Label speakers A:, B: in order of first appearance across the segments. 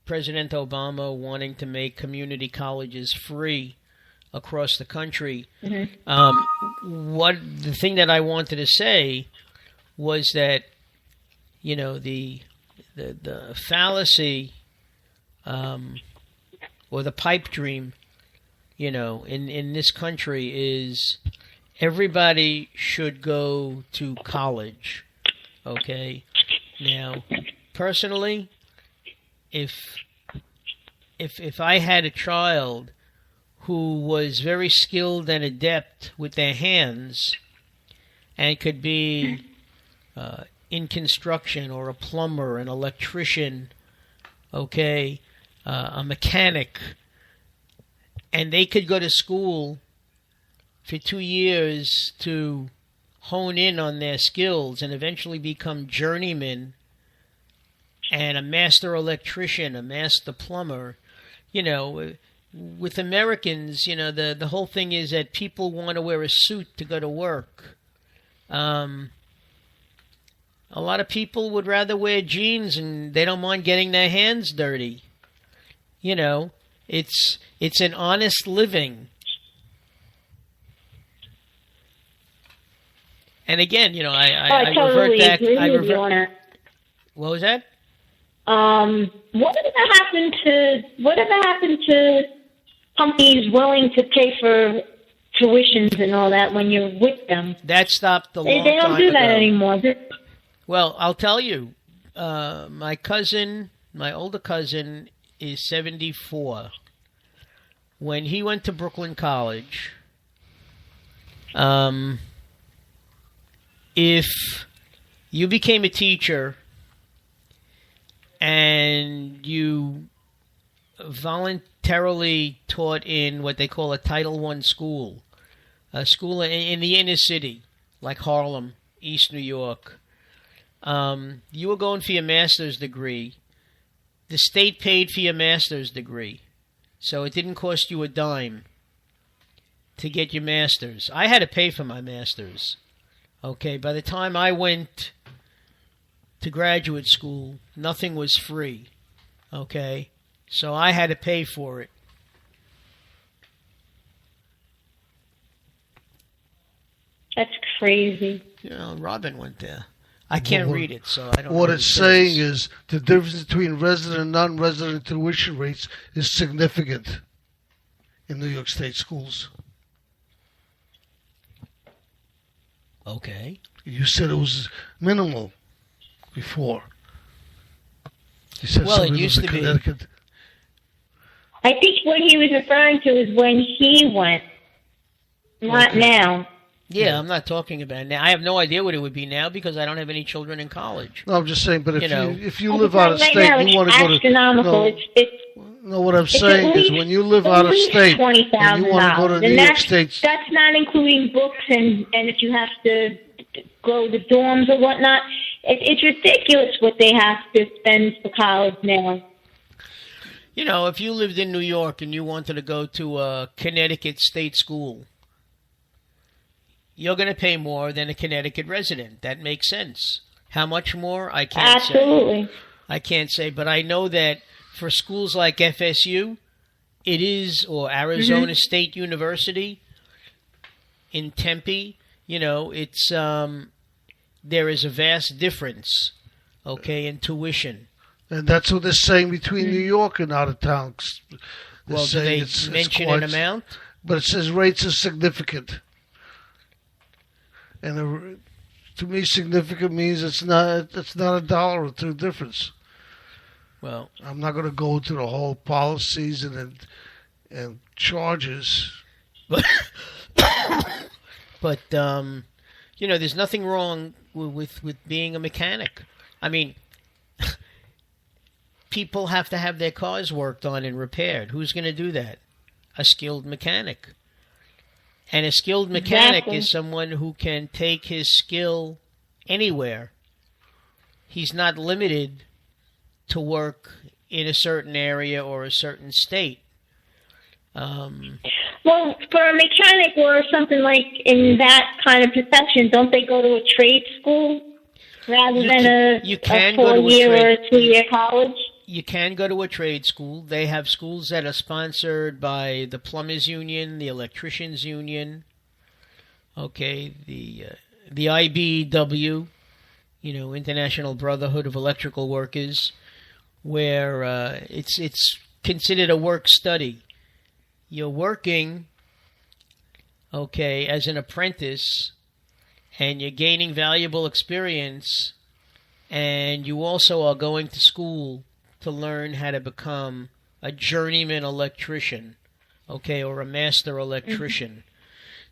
A: President Obama wanting to make community colleges free across the country. The thing that I wanted to say was that, you know, the fallacy or the pipe dream, you know, in this country is everybody should go to college. Okay. Now, personally, if I had a child who was very skilled and adept with their hands and could be in construction or a plumber, an electrician, okay, a mechanic, and they could go to school for 2 years to hone in on their skills and eventually become journeymen and a master electrician, a master plumber. You know, with Americans, you know, the whole thing is that people want to wear a suit to go to work. A lot of people would rather wear jeans and they don't mind getting their hands dirty. You know, it's an honest living. And again, you know, I
B: totally
A: revert back.
B: Agree with you on that.
A: What was that?
B: Whatever happened to companies willing to pay for tuitions and all that when you're with them?
A: That stopped a long time ago.
B: They don't do that anymore.
A: Well, I'll tell you, my older cousin is 74. When he went to Brooklyn College, if you became a teacher and you voluntarily taught in what they call a Title I school, a school in the inner city, like Harlem, East New York, you were going for your master's degree. The state paid for your master's degree, so it didn't cost you a dime to get your master's. I had to pay for my master's. Okay, by the time I went to graduate school, nothing was free. Okay, so I had to pay for it.
B: That's crazy.
A: You know, Robin went there. I can't read it, so I don't know
C: what it's saying is the difference between resident and non-resident tuition rates is significant in New York State schools.
A: Okay.
C: You said it was minimal before. You said
A: well, it
C: something
A: used
C: was
A: to
C: in
A: be.
C: Connecticut.
B: I think what he was referring to is when he went, not now.
A: Yeah, I'm not talking about it now. I have no idea what it would be now because I don't have any children in college.
C: No, I'm just saying, but if you
B: I
C: live
B: think
C: out of
B: right
C: state,
B: now
C: you want to go to...
B: astronomical.
C: No, what I'm saying is when you live out of state and you want to go to New York State...
B: That's not including books and if you have to go to dorms or whatnot. It's ridiculous what they have to spend for college now.
A: You know, if you lived in New York and you wanted to go to a Connecticut state school, you're going to pay more than a Connecticut resident. That makes sense. How much more? I can't say.
B: Absolutely.
A: I can't say, but I know that for schools like FSU, it is, or Arizona State University in Tempe, you know, it's there is a vast difference, okay, in tuition.
C: And that's what they're saying between New York and out of town.
A: Well, do they mention an amount?
C: But it says rates are significant. And to me, significant means it's not a dollar or two difference.
A: Well,
C: I'm not going to go into the whole policies and charges.
A: But you know, there's nothing wrong with being a mechanic. I mean, people have to have their cars worked on and repaired. Who's going to do that? A skilled mechanic. And a skilled mechanic is someone who can take his skill anywhere. He's not limited to work in a certain area or a certain state.
B: Well, for a mechanic or something like in that kind of profession, don't they go to a trade school rather than a 4-year or a 2-year college?
A: you can go to a trade school. They have schools that are sponsored by the Plumbers Union, the Electricians Union, okay, the IBEW, International Brotherhood of Electrical Workers, where it's considered a work study. You're working, okay, as an apprentice, and you're gaining valuable experience, and you also are going to school to learn how to become a journeyman electrician, okay, or a master electrician.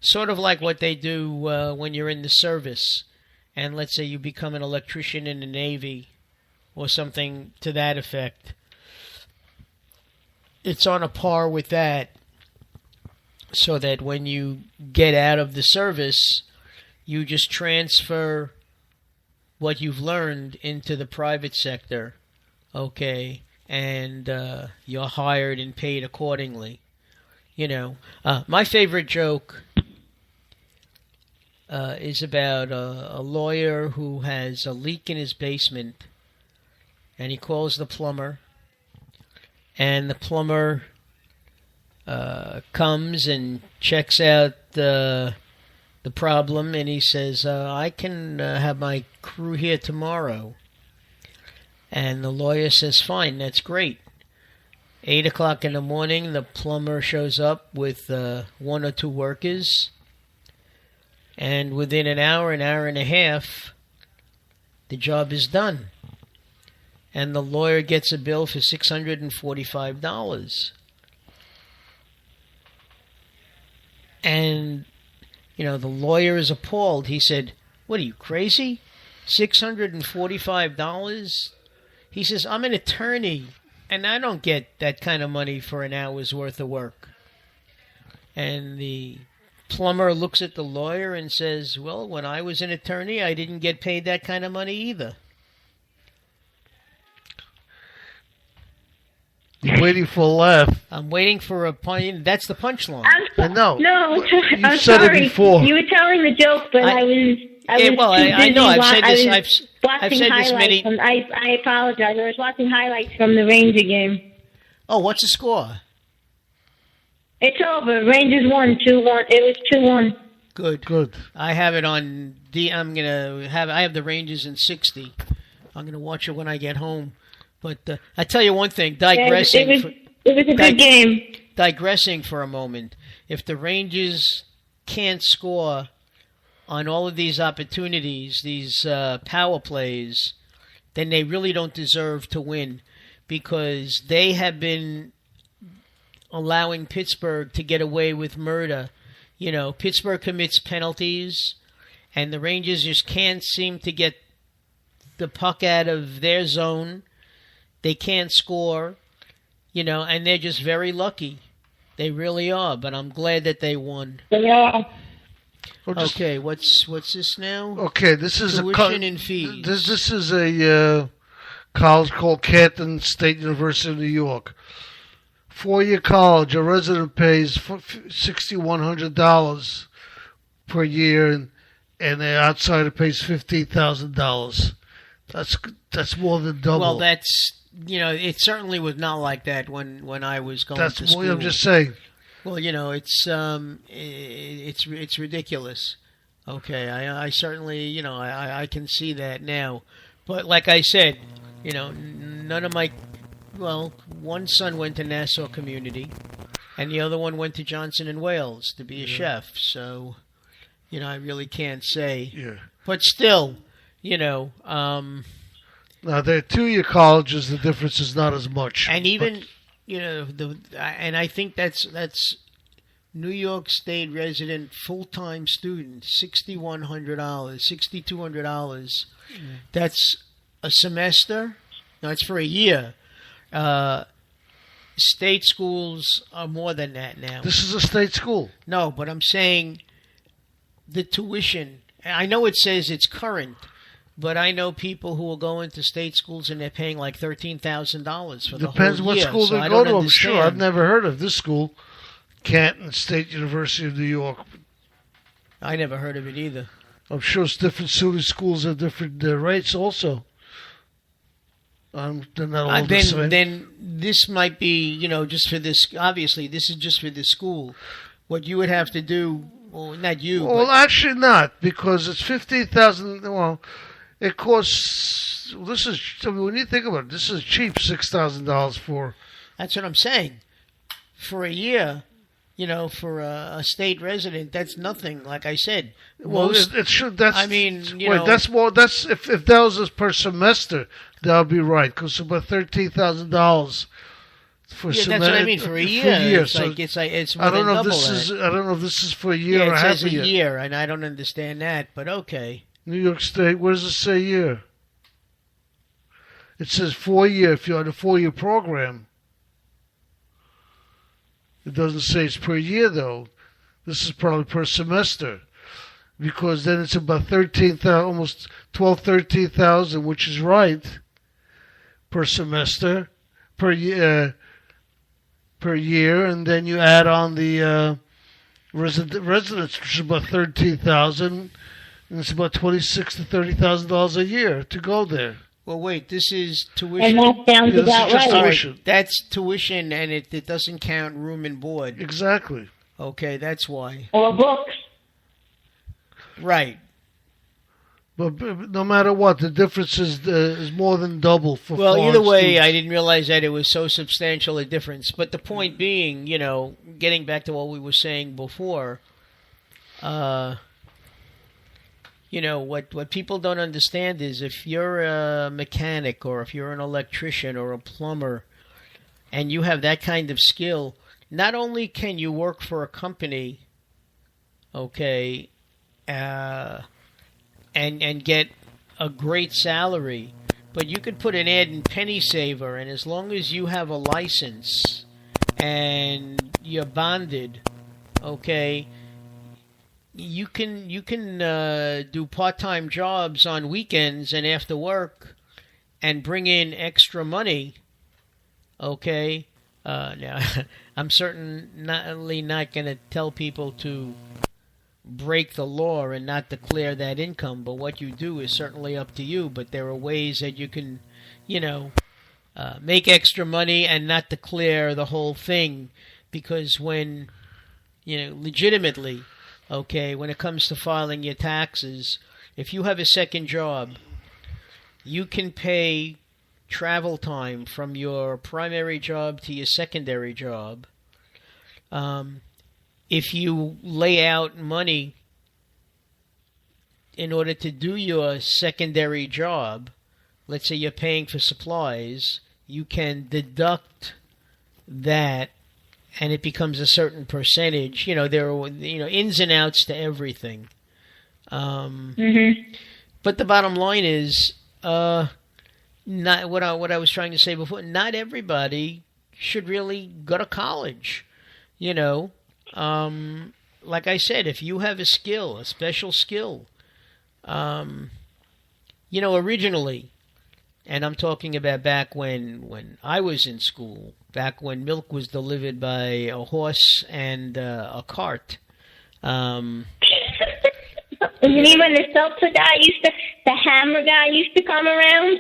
A: Sort of like what they do when you're in the service, and let's say you become an electrician in the Navy or something to that effect. It's on a par with that, so that when you get out of the service, you just transfer what you've learned into the private sector, okay, and you're hired and paid accordingly. My favorite joke is about a lawyer who has a leak in his basement, and he calls the plumber, and the plumber comes and checks out the problem, and he says, I can have my crew here tomorrow. And the lawyer says, fine, that's great. 8 o'clock in the morning, the plumber shows up with 1 or 2 workers, and within an hour and a half, the job is done. And the lawyer gets a bill for $645. And the lawyer is appalled. He said, what are you, crazy? $645? He says, I'm an attorney, and I don't get that kind of money for an hour's worth of work. And the plumber looks at the lawyer and says, well, when I was an attorney, I didn't get paid that kind of money either.
C: You're waiting for a laugh.
A: I'm waiting for a punch. That's the punchline.
C: I know.
B: No,
C: You said
B: sorry.
C: it before.
B: You were telling the joke, but I was too
A: I know.
B: busy
A: I've said this many.
B: I apologize. I was watching highlights from the Ranger game.
A: Oh, what's the score?
B: It's over. Rangers won 2-1. It was 2-1.
A: Good. I have it on I have the Rangers in 60. I'm gonna watch it when I get home. But I tell you one thing, digressing.
B: It was a good game.
A: Digressing for a moment, if the Rangers can't score on all of these opportunities, these power plays, then they really don't deserve to win, because they have been allowing Pittsburgh to get away with murder. Pittsburgh commits penalties, and the Rangers just can't seem to get the puck out of their zone. They can't score, and they're just very lucky. They really are, but I'm glad that they won.
B: Yeah.
A: Okay, what's this now?
C: Okay, this is
A: tuition and fees.
C: This is a college called Canton State University of New York. 4-year college, a resident pays $6,100 per year, and the outsider pays $15,000. That's more than double.
A: Well, that's it certainly was not like that when I was going to school.
C: That's what I'm just saying.
A: Well, it's ridiculous. Okay, I certainly I can see that now, but like I said, none of my one son went to Nassau Community, and the other one went to Johnson and Wales to be a chef. So, I really can't say.
C: Yeah. But
A: still,
C: now, they're 2-year colleges. The difference is not as much.
A: And even, and I think that's New York State resident full-time student, $6,100, $6,200. That's a semester. No, it's for a year. State schools are more than that now.
C: This is a state school.
A: No, but I'm saying the tuition. I know it says it's current, but I know people who are going to state schools and they're paying like $13,000 for the whole year.
C: Depends what school they go to. I'm sure. I've never heard of this school, Canton State University of New York.
A: I never heard of it either.
C: I'm sure it's different. Schools have different rates also. They're not all the same.
A: Then this might be, just for this. Obviously, this is just for this school. What you would have to do, well, not you.
C: Well,
A: but
C: actually not, because it's 15,000. Well, it costs. This is. I mean, when you think about it, this is cheap. $6,000 for.
A: that's what I'm saying. For a year, for a state resident, that's nothing. Like I said,
C: Well, it should. That's.
A: I mean,
C: that's more. That's if that was per semester, that would be right. Because it's about $13,000 for
A: yeah,
C: semester.
A: that's what I mean. For a year, it's
C: so
A: like it's more
C: I don't
A: than
C: know if
A: double
C: this
A: that.
C: is. I don't know if this is for a year
A: Yeah,
C: or
A: it
C: half
A: says
C: a year.
A: year, and I don't understand that. But okay.
C: New York State. Where does it say year? It says 4 year if you're on a 4-year program. It doesn't say it's per year though. This is probably per semester, because then it's about 13,000, almost 12, 13,000, which is right per semester, per year, and then you add on the residence, which is about 13,000, and it's about $26,000 to $30,000 a year to go there.
A: Well, wait. This is tuition.
B: And that sounds
C: Yeah, this is
B: about
C: just
B: right.
C: tuition.
A: That's tuition, and it doesn't count room and board.
C: Exactly.
A: Okay, that's why.
B: Or books.
A: Right.
C: But no matter what, the difference is more than double for.
A: Well,
C: foreign
A: either way,
C: students.
A: I didn't realize that it was so substantial a difference. But the point being, getting back to what we were saying before, what people don't understand is if you're a mechanic or if you're an electrician or a plumber and you have that kind of skill, not only can you work for a company, okay, and get a great salary, but you could put an ad in Penny Saver, and as long as you have a license and you're bonded, okay, you can do part-time jobs on weekends and after work and bring in extra money, okay? Now, I'm certainly not going to tell people to break the law and not declare that income, but what you do is certainly up to you. But there are ways that you can, make extra money and not declare the whole thing, because when, legitimately, okay, when it comes to filing your taxes, if you have a second job, you can pay travel time from your primary job to your secondary job. If you lay out money in order to do your secondary job, let's say you're paying for supplies, you can deduct that and it becomes a certain percentage. There are ins and outs to everything. But the bottom line is, not what I was trying to say before. Not everybody should really go to college. Like I said, if you have a skill, a special skill, originally, and I'm talking about back when I was in school, back when milk was delivered by a horse and a cart.
B: You mean when the seltzer guy the hammer guy used to come around?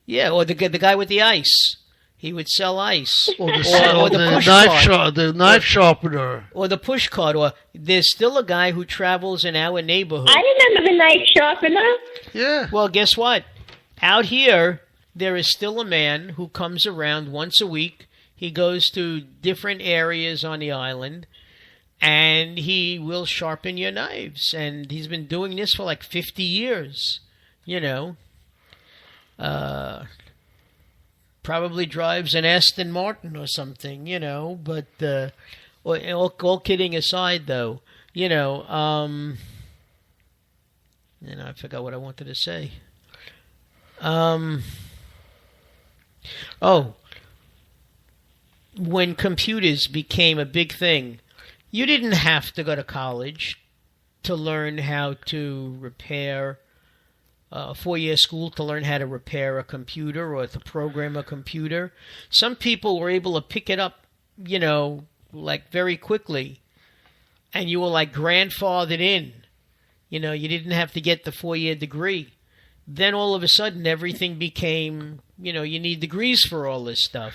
A: Yeah, or the guy with the ice. He would sell ice.
C: Or the knife sharpener.
A: Or the push cart. Or there's still a guy who travels in our neighborhood.
B: I remember the knife sharpener.
C: Yeah.
A: Well, guess what? Out here, there is still a man who comes around once a week. He goes to different areas on the island, and he will sharpen your knives. And he's been doing this for like 50 years, Probably drives an Aston Martin or something, but all kidding aside, though, I forgot what I wanted to say. When computers became a big thing, you didn't have to go to college to learn how to repair a 4-year school to learn how to repair a computer or to program a computer. Some people were able to pick it up, very quickly, and you were like grandfathered in. You didn't have to get the 4-year degree then all of a sudden everything became, you need degrees for all this stuff.